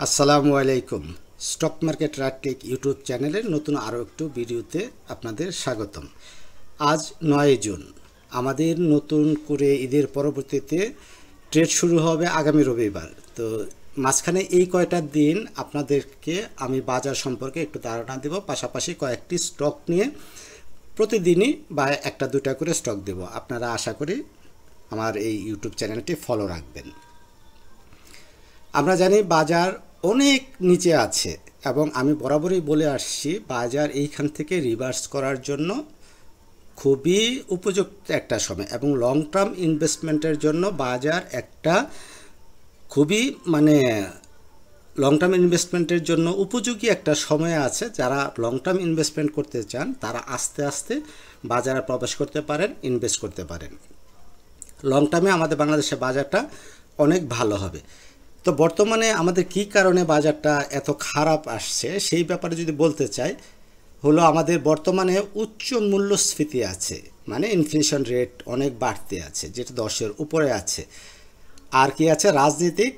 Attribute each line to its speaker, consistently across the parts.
Speaker 1: আসসালামু আলাইকুম। Stock market রাটক্লিক YouTube চ্যানেলের নতুন আরও একটু ভিডিওতে আপনাদের স্বাগতম। আজ 9 জুন, আমাদের নতুন করে ঈদের পরবর্তীতে ট্রেড শুরু হবে আগামী রবিবার। তো মাঝখানে এই কয়টা দিন আপনাদেরকে আমি বাজার সম্পর্কে একটু ধারণা দেব, পাশাপাশি কয়েকটি স্টক নিয়ে প্রতিদিনই বা একটা দুটা করে স্টক দেব। আপনারা আশা করি আমার এই ইউটিউব চ্যানেলটি ফলো রাখবেন। আমরা জানি বাজার অনেক নিচে আছে এবং আমি বরাবরই বলে আসছি বাজার এইখান থেকে রিভার্স করার জন্য খুবই উপযুক্ত একটা সময় এবং লং টার্ম ইনভেস্টমেন্টের জন্য বাজার একটা খুবই লং টার্ম ইনভেস্টমেন্টের জন্য উপযোগী একটা সময় আছে। যারা লং টার্ম ইনভেস্টমেন্ট করতে চান তারা আস্তে আস্তে বাজারে প্রবেশ করতে পারেন, ইনভেস্ট করতে পারেন। লং টার্মে আমাদের বাংলাদেশের বাজারটা অনেক ভালো হবে। তো বর্তমানে আমাদের কী কারণে বাজারটা এত খারাপ আসছে সেই ব্যাপারে যদি বলতে চাই, হলো আমাদের বর্তমানে উচ্চ মূল্যস্ফীতি আছে, মানে ইনফ্লেশন রেট অনেক বাড়তে আছে, যেটা 10-এর উপরে আছে। আর কি আছে? রাজনৈতিক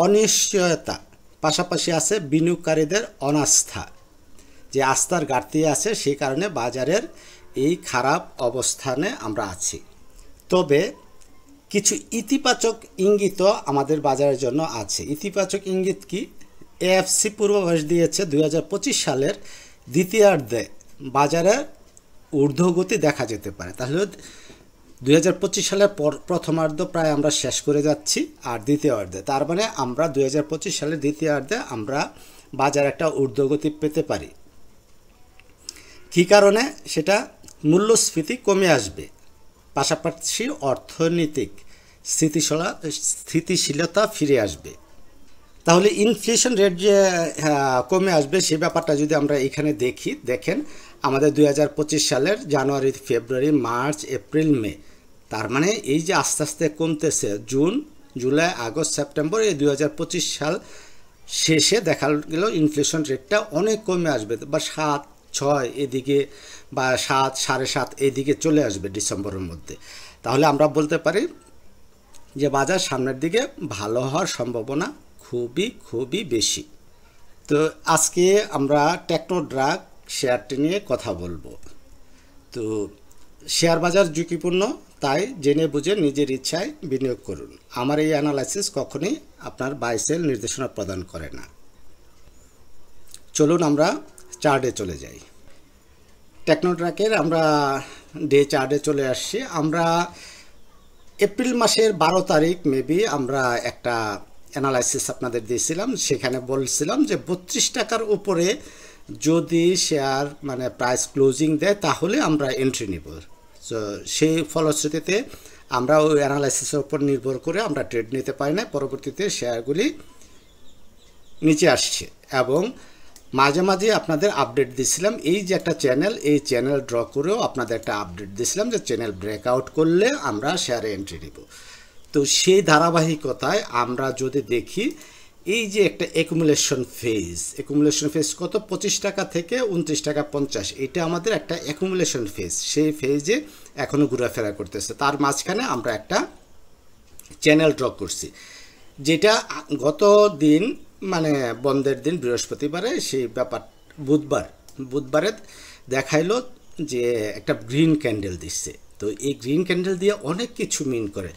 Speaker 1: অনিশ্চয়তা, পাশাপাশি আছে বিনিয়োগকারীদের অনাস্থা, যে আস্থার ঘাটতি আছে, সেই কারণে বাজারের এই খারাপ অবস্থানে আমরা আছি। তবে কিছু ইতিবাচক ইঙ্গিত আমাদের বাজারের জন্য আছে। ইতিবাচক ইঙ্গিত কি? এএফসি পূর্বাভাস দিয়েছে 2025 সালের দ্বিতীয়ার্ধে বাজারে ঊর্ধ্বগতি দেখা যেতে পারে। তাহলে 2025 সালের প্রথমার্ধ প্রায় আমরা শেষ করে যাচ্ছি, আর দ্বিতীয়ার্ধে, তার মানে আমরা 2025 সালের দ্বিতীয়ার্ধে আমরা বাজার একটা ঊর্ধ্বগতি পেতে পারি। কী কারণে? সেটা মূল্যস্ফীতি কমে আসবে, পাশাপাশি অর্থনৈতিক স্থিতিশীলতা ফিরে আসবে। তাহলে ইনফ্লেশন রেট যে কমে আসবে সে ব্যাপারটা যদি আমরা এখানে দেখেন আমাদের 2025 সালের জানুয়ারি, ফেব্রুয়ারি, মার্চ, এপ্রিল, মে, তার মানে এই যে আস্তে আস্তে কমতেছে, জুন, জুলাই, আগস্ট, সেপ্টেম্বর, এই 2025 সাল শেষে দেখা গেল ইনফ্লেশন রেটটা অনেক কমে আসবে, বা 7, 6 এদিকে, বা 7, 7.5 এদিকে চলে আসবে ডিসেম্বরের মধ্যে। তাহলে আমরা বলতে পারি যে বাজার সামনের দিকে ভালো হওয়ার সম্ভাবনা খুবই খুবই বেশি। তো আজকে আমরা টেকনোড্রাগ শেয়ারটি নিয়ে কথা বলবো। তো শেয়ার বাজার ঝুঁকিপূর্ণ, তাই জেনে বুঝে নিজের ইচ্ছায় বিনিয়োগ করুন। আমার এই অ্যানালাইসিস কখনোই আপনার বাই সেল নির্দেশনা প্রদান করে না। চলুন আমরা চার্টে চলে যাই। টেকনোড্রাগের আমরা ডে চার্টে চলে আসছি। আমরা এপ্রিল মাসের 12 তারিখ মেবি আমরা একটা অ্যানালাইসিস আপনাদের দিয়েছিলাম, সেখানে বলছিলাম যে 32 টাকার উপরে যদি শেয়ার প্রাইস ক্লোজিং দেয় তাহলে আমরা এন্ট্রি নিব। তো সেই ফলশ্রুতিতে আমরা ওই অ্যানালাইসিসের উপর নির্ভর করে আমরা ট্রেড নিতে পারি না। পরবর্তীতে শেয়ারগুলি নিচে আসছে এবং মাঝে মাঝে আপনাদের আপডেট দিছিলাম। এই যে একটা চ্যানেল, এই চ্যানেল ড্র করেও আপনাদের একটা আপডেট দিছিলাম যে চ্যানেল ব্রেকআউট করলে আমরা শেয়ারে এন্ট্রি নিব। তো সেই ধারাবাহিকতায় আমরা যদি দেখি এই যে একটা অ্যাকুমুলেশন ফেজ কত? 25 টাকা থেকে 29 টাকা 50, এটা আমাদের একটা অ্যাকুমুলেশন ফেজ। সেই ফেজে এখনও ঘোরাফেরা করতেছে। তার মাঝখানে আমরা একটা চ্যানেল ড্র করছি, যেটা গত দিন বন্ধের দিন বৃহস্পতিবারে, সেই ব্যাপার বুধবারে দেখাইলো যে একটা গ্রিন ক্যান্ডেল দিচ্ছে। তো এই গ্রিন ক্যান্ডেল দিয়ে অনেক কিছু মিন করে।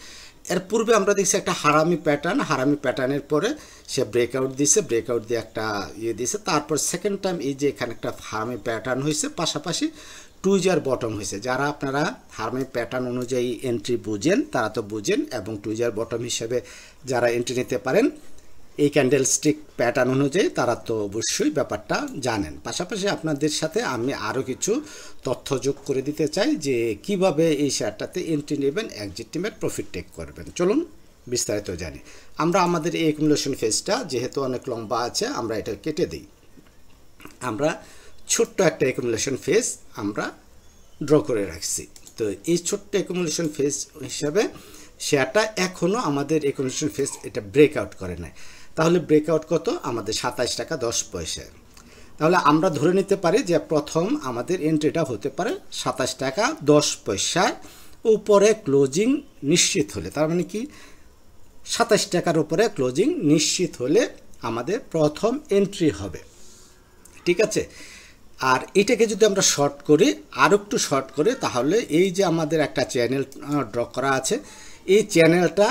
Speaker 1: এর পূর্বে আমরা দেখছি একটা হারামি প্যাটার্নের পরে সে ব্রেকআউট দিয়ে একটা দিছে। তারপর সেকেন্ড টাইম এই যে এখানে একটা হারামি প্যাটার্ন হয়েছে, পাশাপাশি টুইজার বটম হয়েছে। যারা আপনারা হারামি প্যাটার্ন অনুযায়ী এন্ট্রি বুঝেন তারা তো বুঝেন, এবং টুইজার বটম হিসেবে যারা এন্ট্রি নিতে পারেন এই ক্যান্ডেল স্টিক প্যাটার্ন অনুযায়ী তারা তো অবশ্যই ব্যাপারটা জানেন। পাশাপাশি আপনাদের সাথে আমি আরও কিছু তথ্য যোগ করে দিতে চাই যে কিভাবে এই শেয়ারটাতে এন্ট্রি নেবেন, এক্সিট নেবেন, প্রফিট টেক করবেন। চলুন বিস্তারিত জানি। আমরা আমাদের এই অ্যাকুমুলেশন ফেজটা যেহেতু অনেক লম্বা আছে, আমরা এটা কেটে দিই। আমরা ছোট্ট একটা অ্যাকুমুলেশন ফেজ আমরা ড্র করে রাখছি। তো এই ছোট্ট অ্যাকুমুলেশন ফেজ হিসাবে শেয়ারটা এখনও আমাদের অ্যাকুমুলেশন ফেজ এটা ব্রেকআউট করে নাই। তাহলে ব্রেকআউট কত? আমাদের 27 টাকা 10 পয়সা। তাহলে আমরা ধরে নিতে পারি যে প্রথম আমাদের এন্ট্রিটা হতে পারে 27 টাকা 10 পয়সার উপরে ক্লোজিং নিশ্চিত হলে। তার মানে কি? 27 টাকার উপরে ক্লোজিং নিশ্চিত হলে আমাদের প্রথম এন্ট্রি হবে, ঠিক আছে। আর এটাকে যদি আমরা শর্ট করি, আর একটু শর্ট করি, তাহলে এই যে আমাদের একটা চ্যানেল ড্র করা আছে, এই চ্যানেলটা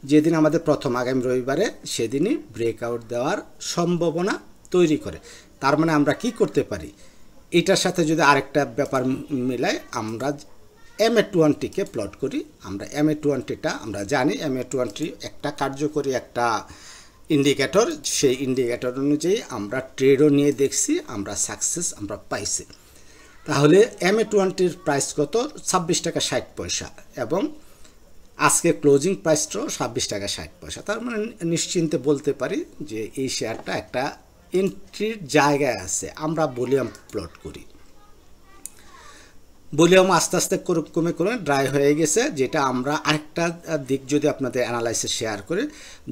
Speaker 1: যেদিন আমাদের প্রথম আগামী রবিবারে সেদিনই ব্রেকআউট দেওয়ার সম্ভাবনা তৈরি করে। তার মানে আমরা কি করতে পারি, এটার সাথে যদি আরেকটা ব্যাপার মিলাই, আমরা MA20কে প্লট করি। আমরা MA20টা আমরা জানি, MA20 একটা কার্যকরী একটা ইন্ডিকেটর। সেই ইন্ডিকেটর অনুযায়ী আমরা ট্রেডও নিয়ে দেখছি, আমরা সাকসেস আমরা পাইছি। তাহলে MA20-র প্রাইস কত? 26 টাকা 60 পয়সা, এবং আজকে ক্লোজিং প্রাইসটাও 26 টাকা 60 পয়সা। তার মানে নিশ্চিন্তে বলতে পারি যে এই শেয়ারটা একটা এন্ট্রির জায়গায় আছে। আমরা ভলিউম প্লট করি, ভলিউম আস্তে আস্তে কমে কমে ড্রাই হয়ে গেছে, যেটা আমরা আরেকটা দিক যদি আপনাদের অ্যানালাইসিস শেয়ার করি,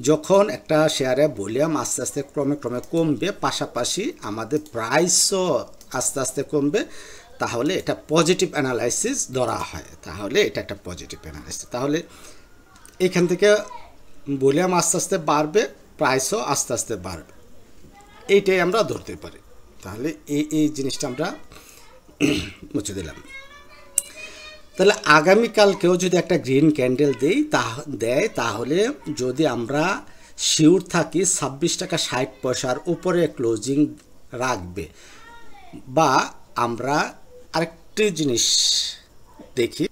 Speaker 1: যখন একটা শেয়ারে ভলিউম আস্তে আস্তে ক্রমে ক্রমে কমবে, পাশাপাশি আমাদের প্রাইসও আস্তে আস্তে কমবে, তাহলে এটা পজিটিভ অ্যানালাইসিস ধরা হয়। তাহলে এটা একটা পজিটিভ অ্যানালাইসিস। তাহলে এখান থেকে ভলিউম আস্তে আস্তে বাড়বে, প্রাইসও আস্তে আস্তে বাড়বে, এইটাই আমরা ধরতে পারি। তাহলে এই জিনিসটা আমরা মুছে দিলাম। তাহলে আগামীকালকেও যদি একটা গ্রিন ক্যান্ডেল দেয়, তাহলে যদি আমরা শিওর থাকি 26 টাকা 60 পয়সার উপরে ক্লোজিং রাখবে, বা আমরা আরেকটি জিনিস দেখি,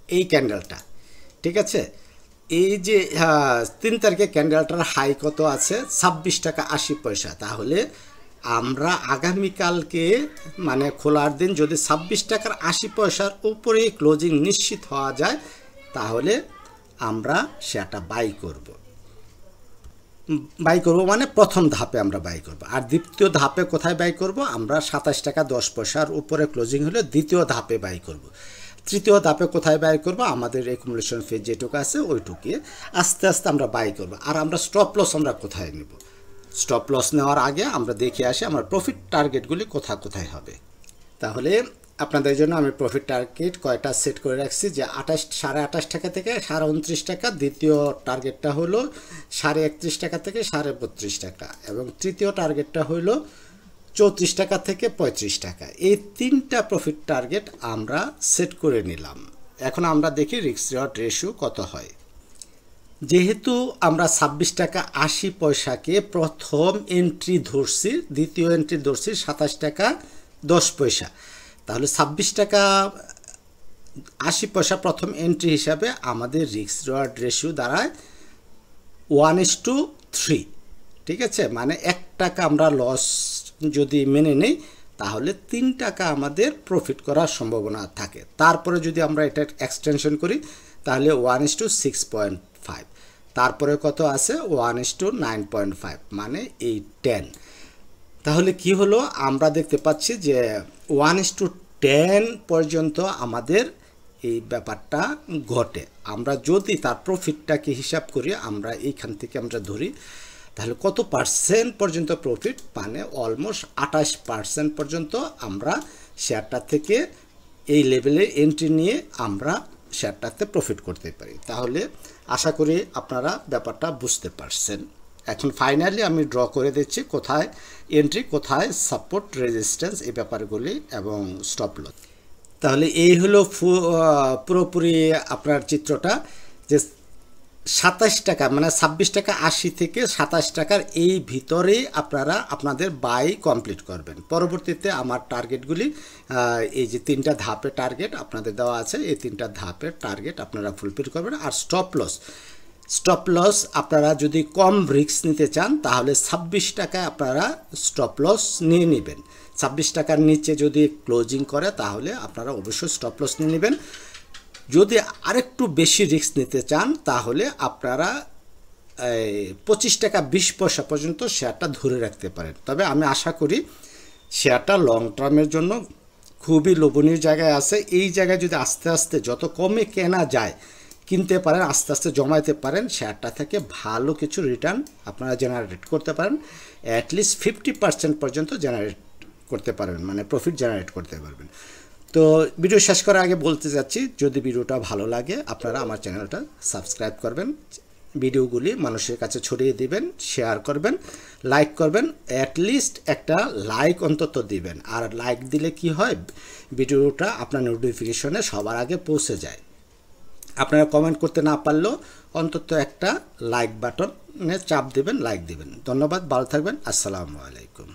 Speaker 1: এই ক্যান্ডেলটা, ঠিক আছে, এই যে 3 তারিখে ক্যান্ডেলটার হাই কত আছে? 26 টাকা 80 পয়সা। তাহলে আমরা আগামীকালকে মানে খোলার দিন যদি 26 টাকার 80 পয়সার উপরে ক্লোজিং নিশ্চিত হওয়া যায়, তাহলে আমরা সেটা বাই করব মানে প্রথম ধাপে আমরা বাই করব। আর দ্বিতীয় ধাপে কোথায় বাই করব? আমরা 27 টাকা 10 পয়সার উপরে ক্লোজিং হলে দ্বিতীয় ধাপে বাই করব। তৃতীয় ধাপে কোথায় বাই করব? আমাদের একুমুলেশন ফি যেটুকু আছে ওইটুকুয়ে আস্তে আস্তে আমরা বাই করব। আর আমরা স্টপ লস আমরা কোথায় নেব? স্টপ লস নেওয়ার আগে আমরা দেখে আসি আমার প্রফিট টার্গেটগুলি কোথায় কোথায় হবে। তাহলে আপনাদের জন্য আমি প্রফিট টার্গেট কয়টা সেট করে রাখছি, যে 28 টাকা থেকে 29.5 টাকা, দ্বিতীয় টার্গেটটা হলো 31.5 টাকা থেকে 32.5 টাকা, এবং তৃতীয় টার্গেটটা হলো 34 টাকা থেকে 35 টাকা। এই তিনটা প্রফিট টার্গেট আমরা সেট করে নিলাম। এখন আমরা দেখি রিস্ক রিওয়ার্ড রেশিও কত হয়। যেহেতু আমরা 26 টাকা 80 পয়সাকে প্রথম এন্ট্রি ধরছি, দ্বিতীয় এন্ট্রি ধরছি 27 টাকা 10 পয়সা, তাহলে 26 টাকা 80 পয়সা প্রথম এন্ট্রি হিসাবে আমাদের রিস্ক রিওয়ার্ড রেশিও দাঁড়ায় 1:3, ঠিক আছে। মানে 1 টাকা আমরা লস যদি মেনে নেই, তাহলে 3 টাকা আমাদের প্রফিট করার সম্ভাবনা থাকে। তারপরে যদি আমরা এটা এক্সটেনশন করি, তাহলে 1:6.5, তারপরে কত আছে? 1:9.5, মানে এই 10। তাহলে কি হলো? আমরা দেখতে পাচ্ছি যে 1:10 পর্যন্ত আমাদের এই ব্যাপারটা ঘটে। আমরা যদি তার প্রফিটটাকে হিসাব করি, আমরা এইখান থেকে আমরা ধরি, তাহলে কত পার্সেন্ট পর্যন্ত প্রফিট? মানে অলমোস্ট 28% পর্যন্ত আমরা শেয়ারটা থেকে এই লেভেলে এন্ট্রি নিয়ে আমরা শেয়ারটাতে প্রফিট করতে পারি। তাহলে আশা করি আপনারা ব্যাপারটা বুঝতে পারছেন। এখন ফাইনালি আমি ড্র করে দিচ্ছি কোথায় এন্ট্রি, কোথায় সাপোর্ট, রেজিস্ট্যান্স, এই ব্যাপারগুলি এবং স্টপ লস। তাহলে এই হলো পুরোপুরি আপনার চিত্রটা, যে 27 টাকা মানে 26 টাকা 80 থেকে 27 টাকার এই ভিতরেই আপনারা আপনাদের বাই কমপ্লিট করবেন। পরবর্তীতে আমার টার্গেটগুলি এই যে 3টা ধাপে টার্গেট আপনাদের দেওয়া আছে, এই 3টা ধাপের টার্গেট আপনারা ফুলফিল করবেন। আর স্টপ লস আপনারা যদি কম রিস্ক নিতে চান, তাহলে 26 টাকায় আপনারা স্টপ লস নিয়ে নেবেন। 26 টাকার নিচে যদি ক্লোজিং করে, তাহলে আপনারা অবশ্যই স্টপ লস নিয়ে নেবেন। যদি আরেকটু বেশি রিস্ক নিতে চান, তাহলে আপনারা 25 টাকা 20 পয়সা পর্যন্ত শেয়ারটা ধরে রাখতে পারেন। তবে আমি আশা করি শেয়ারটা লং টার্মের জন্য খুবই লোভনীয় জায়গায় আছে। এই জায়গায় যদি আস্তে আস্তে যত কমে কেনা যায় কিনতে পারেন, আস্তে আস্তে জমাইতে পারেন, শেয়ারটা থেকে ভালো কিছু রিটার্ন আপনারা জেনারেট করতে পারেন। অ্যাটলিস্ট 50% পর্যন্ত জেনারেট করতে পারবেন, মানে প্রফিট জেনারেট করতে পারবেন। তো ভিডিও শেষ করার আগে বলতে যাচ্ছি, যদি ভিডিওটা ভালো লাগে আপনারা আমার চ্যানেলটা সাবস্ক্রাইব করবেন, ভিডিওগুলি মানুষের কাছে ছড়িয়ে দিবেন, শেয়ার করবেন, লাইক করবেন, অ্যাটলিস্ট একটা লাইক অন্তত দিবেন। আর লাইক দিলে কি হয়, ভিডিওটা আপনার নোটিফিকেশনে সবার আগে পৌঁছে যায়। আপনারা কমেন্ট করতে না পারলেও অন্তত একটা লাইক বাটনে চাপ দেবেন, লাইক দেবেন। ধন্যবাদ, ভালো থাকবেন, আসসালামু আলাইকুম।